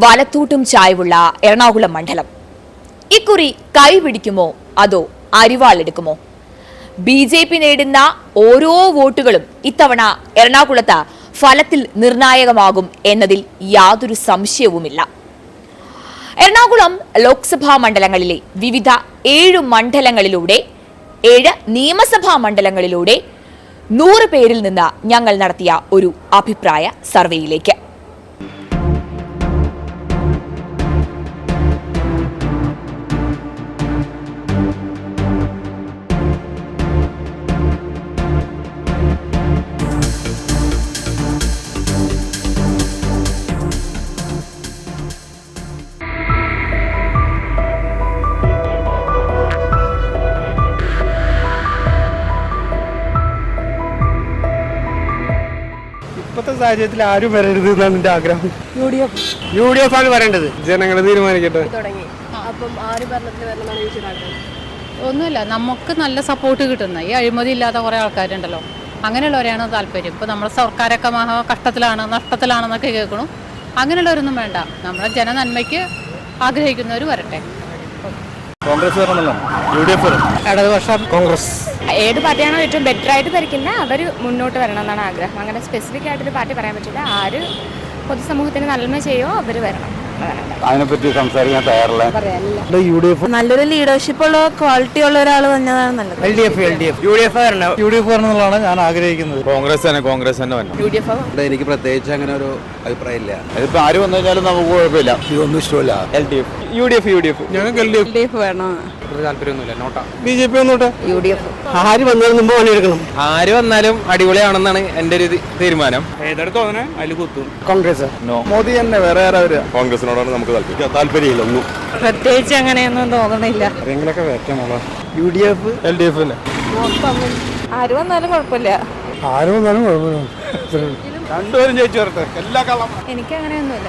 വലത്തൂട്ടും ചായവുള്ള എറണാകുളം മണ്ഡലം ഇക്കുറി കൈപിടിക്കുമോ അതോ അരിവാളെടുക്കുമോ? BJP നേടുന്ന ഓരോ വോട്ടുകളും ഇത്തവണ എറണാകുളത്ത് ഫലത്തിൽ നിർണായകമാകും എന്നതിൽ യാതൊരു സംശയവുമില്ല. എറണാകുളം ലോക്സഭാ മണ്ഡലങ്ങളിലെ വിവിധ 7 മണ്ഡലങ്ങളിലൂടെ 7 നിയമസഭാ മണ്ഡലങ്ങളിലൂടെ 100 പേരിൽ നിന്ന് ഞങ്ങൾ നടത്തിയ ഒരു അഭിപ്രായ സർവേയിലേക്ക്. ഇപ്പോഴത്തെ സാഹചര്യത്തിൽ ആരും വരരുത് എന്നാണ് എൻ്റെ ആഗ്രഹം. UDF ആണ് വരേണ്ടത്. ജനങ്ങൾ തീരുമാനിക്കട്ടെ. ഒന്നുമില്ല, നമുക്ക് നല്ല സപ്പോർട്ട് കിട്ടുന്ന ഈ അഴിമതി ഇല്ലാത്ത കുറേ ആൾക്കാരുണ്ടല്ലോ, അങ്ങനെയുള്ളവരെയാണ് താല്പര്യം. ഇപ്പോൾ നമ്മുടെ സർക്കാരൊക്കെ മഹാ കഷ്ടത്തിലാണ്, നഷ്ടത്തിലാണെന്നൊക്കെ കേൾക്കണു. അങ്ങനെയുള്ളവരൊന്നും വേണ്ട, നമ്മുടെ ജനനന്മയ്ക്ക് ആഗ്രഹിക്കുന്നവർ വരട്ടെ. കോൺഗ്രസ് ഇടതുപക്ഷം കോൺഗ്രസ്. ഏത് പാർട്ടിയാണോ ഏറ്റവും ബെറ്റർ ആയിട്ട് ഭരിക്കുന്നത് അവർ മുന്നോട്ട് വരണം എന്നാണ് ആഗ്രഹം. അങ്ങനെ സ്പെസിഫിക് ആയിട്ടൊരു പാർട്ടി പറയാൻ പറ്റില്ല. ആര് പൊതുസമൂഹത്തിന് നന്മ ചെയ്യോ അവർ വരണം. അതിനെപ്പറ്റി സംസാരിക്കാൻ തയ്യാറില്ല. UDF നല്ലൊരു ലീഡർഷിപ്പ് ഉള്ള ക്വാളിറ്റി ഉള്ള ഒരാൾ വന്നതാണ് നല്ലത്. UDF വരണമെന്നുള്ളതാണ് ഞാൻ ആഗ്രഹിക്കുന്നത്. കോൺഗ്രസ് തന്നെ വരണം. UDF എനിക്ക് പ്രത്യേകിച്ച് അങ്ങനെ ഒരു അഭിപ്രായം ഇല്ല. അതിപ്പോ ആര് വന്നു കഴിഞ്ഞാലും നമുക്ക് കുഴപ്പമില്ല. ഇതൊന്നും ഇഷ്ടമല്ല. UDF ഞങ്ങൾക്ക് UDF വേണം. താല്പര്യമൊന്നുമില്ല. നോട്ടാ BJP വന്നോട്ടെ. UDF ആര് വന്നാലും മുമ്പ് പണിയെടുക്കണം. ആര് വന്നാലും അടിപൊളിയാണെന്നാണ് എന്റെ ഒരു തീരുമാനം. ഏതെടുത്ത് തോന്നണേ അതിൽ കുത്തും. കോൺഗ്രസ് മോദി തന്നെ, വേറെ ആരാ വരിക? കോൺഗ്രസിനോടാണ് നമുക്ക് താല്പര്യമില്ല. ഒന്നും പ്രത്യേകിച്ച് അങ്ങനെയൊന്നും തോന്നണില്ല. ആരെങ്കിലൊക്കെ വേറ്റമുള്ള UDF LDF ആര് വന്നാലും കുഴപ്പമില്ല. രണ്ടുപേരും ജയിച്ചു വരട്ടെ. എല്ലാ കള്ളം എനിക്ക് അങ്ങനെയൊന്നുമില്ല.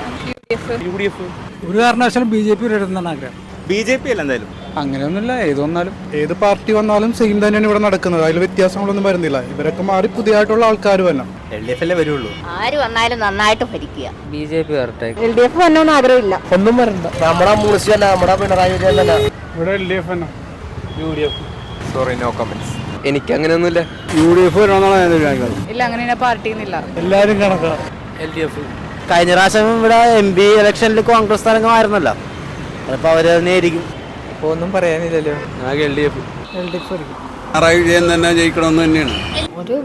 UDF ഒരു കാരണവശാലും BJP ഇടുന്നതാണ് ആഗ്രഹം. BJP അല്ല എന്തായാലും. അങ്ങനെയൊന്നുമില്ല, ഏത് വന്നാലും ഏത് പാർട്ടി വന്നാലും സെയിം തന്നെയാണ് ഇവിടെ നടക്കുന്നത്. അതിൽ വ്യത്യാസങ്ങളൊന്നും വരുന്നില്ല. ഇവരൊക്കെ മാറി പുതിയതായിട്ടുള്ള ആൾക്കാർ വരണം. LDF അല്ലേ വരുള്ളൂ. ആര് വന്നാലും നന്നായിട്ട് ഭരിക്കുക. BJP വരട്ടെ. LDF വന്നോന്ന് ആഗ്രഹമില്ല. ഒന്നും വരണ്ട. നമ്മുടെ മുനിസിപ്പല്ല, നമ്മുടെ പിണറായി വിജയൻ തന്നെ. ഇവിടെ LDF തന്നെ. UDF sorry, no comments. എനിക്ക് അങ്ങനെയൊന്നുമില്ല. UDF വരണമെന്നാണ് ഞാൻ വിചാരിക്കുന്നത്. ഇല്ല, അങ്ങനെ പാർട്ടിന്നില്ല. എല്ലാവരും കണക്കാ. LDF കഴിഞ്ഞ പ്രാവശ്യം ഇവിടെ MP ഇലക്ഷനിൽ കോൺഗ്രസ് തരംഗമായിരുന്നല്ലോ, അപ്പോൾ അവർ തന്നെയായിരിക്കും. ഇപ്പോൾ ഒന്നും പറയാനില്ലല്ലോ. LDF പിണറായി വിജയൻ തന്നെ ജയിക്കണമെന്ന് തന്നെയാണ്. ഒരു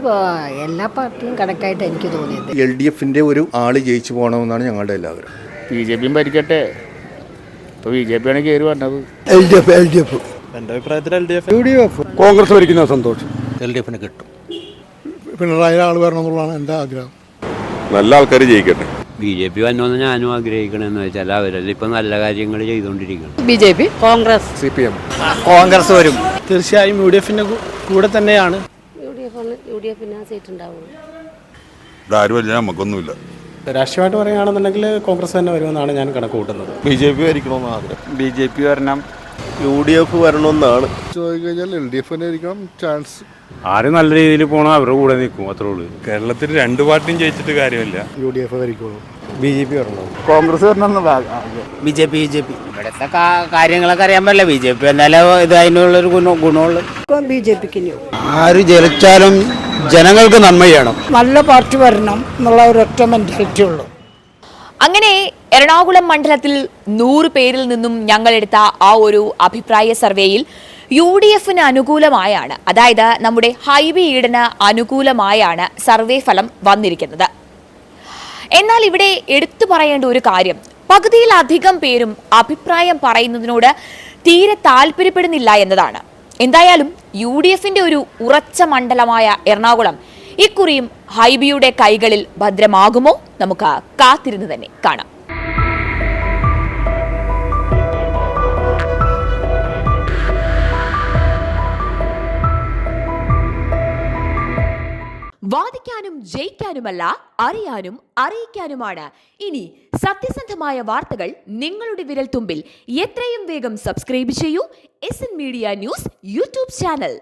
എല്ലാ പാർട്ടിയും കണക്കായിട്ട് എനിക്ക് തോന്നിയത് LDF ഒരു ആള് ജയിച്ചു പോകണമെന്നാണ് ഞങ്ങളുടെ എല്ലാവരും. BJP ഭരിക്കട്ടെ. ഇപ്പോൾ BJP ആണ് കയറി വന്നത്. LDF എൻ്റെ അഭിപ്രായത്തിൽ UDF. കോൺഗ്രസ് ഭരിക്കുന്ന സന്തോഷം. LDF കിട്ടും. പിണറായി ആൾ വരണമെന്നുള്ളതാണ് എൻ്റെ ആഗ്രഹം. നല്ല ആൾക്കാർ ജയിക്കട്ടെ. BJP വന്നോന്ന് ഞാനും ആഗ്രഹിക്കണമെന്ന് വെച്ചാൽ അവരെല്ലാം ഇപ്പൊ നല്ല കാര്യങ്ങൾ ചെയ്തുകൊണ്ടിരിക്കണം. BJP, Congress, CPM. കോൺഗ്രസ് വരും. തീർച്ചയായും UDF കൂടെ തന്നെയാണ്. UDF സീറ്റ് ഉണ്ടാവും. ആരുമല്ല, നമുക്കൊന്നുമില്ല. രാഷ്ട്രീയമായിട്ട് പറയുകയാണെന്നുണ്ടെങ്കിൽ കോൺഗ്രസ് തന്നെ വരുമെന്നാണ് ഞാൻ കണക്ക് കൂട്ടുന്നത്. BJP ഭരിക്കണമെന്ന് ആഗ്രഹം. BJP വരണം. UDF വരണമെന്നാണ് ചോദിക്കഴിഞ്ഞാൽ LDF ആയിരിക്കണം ചാൻസ്. ആര് നല്ല രീതിയിൽ പോകണം അവരുടെ കൂടെ നിൽക്കും, അത്രേ ഉള്ളൂ. കേരളത്തിൽ 2 പാർട്ടിയും ജയിച്ചിട്ട് കാര്യമില്ല. UDF ഭരിക്കുള്ളൂ. BJP വരണം. കോൺഗ്രസ് വരണം. BJP ഇവിടുത്തെ കാര്യങ്ങളൊക്കെ അറിയാൻ പറ്റില്ല. BJP എന്നാലും ഇത് അതിനുള്ളൊരു ഗുണമുള്ളൂ. BJPക്ക് ആര് ജയിച്ചാലും ജനങ്ങൾക്ക് നന്മ ചെയ്യണം. നല്ല പാർട്ടി വരണം എന്നുള്ള ഒരൊറ്റ മെന്റാലിറ്റി ഉള്ളൂ. അങ്ങനെ എറണാകുളം മണ്ഡലത്തിൽ 100 പേരിൽ നിന്നും ഞങ്ങൾ എടുത്ത ആ ഒരു അഭിപ്രായ സർവേയിൽ UDF അനുകൂലമായാണ്, അതായത് നമ്മുടെ ഹൈബി ഈഡന് അനുകൂലമായാണ് സർവേ ഫലം വന്നിരിക്കുന്നത്. എന്നാൽ ഇവിടെ എടുത്തു പറയേണ്ട ഒരു കാര്യം, പകുതിയിലധികം പേരും അഭിപ്രായം പറയുന്നതിനോട് തീരെ താല്പര്യപ്പെടുന്നില്ല എന്നതാണ്. എന്തായാലും UDF ഒരു ഉറച്ച മണ്ഡലമായ എറണാകുളം ഇക്കുറിയും ഹൈബിയുടെ കൈകളിൽ ഭദ്രമാകുമോ? നമുക്ക് കാത്തിരുന്ന് തന്നെ കാണാം. വാദിക്കാനും ജയിക്കാനുമല്ല, അറിയാനും അറിയിക്കാനുമാണ്. ഇനി സത്യസന്ധമായ വാർത്തകൾ നിങ്ങളുടെ വിരൽത്തുമ്പിൽ. എത്രയും വേഗം സബ്സ്ക്രൈബ് ചെയ്യൂ SN media news YouTube channel.